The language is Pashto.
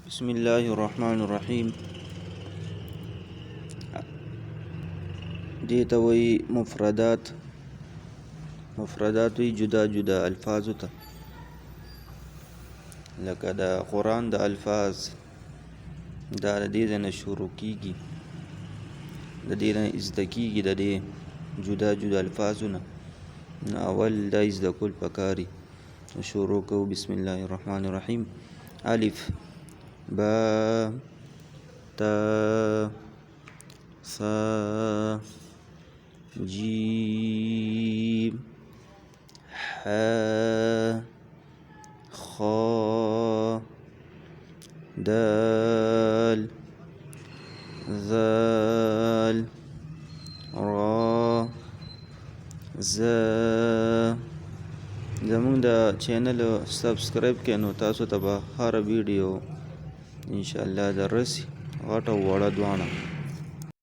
بسم الله الرحمن الرحیم. دې ته وایي مفردات وی جدا جدا الفاظو ته، لکه د قرآن د الفاظ دا د دې نه شروع کیږي، د دې نه زده کیږي، د دې جدا جدا الفاظو نه اول دا زده کول پکاري. شروع کوو بسم الله الرحمن الرحیم. الف با تا ثا جیم حا خا دال ذال را زا. زمونږ د چینل سبسکرایب کړئ نو تاسو ته به هر ویډیو انشاءالله در رسي، غټه او وړه دواړه.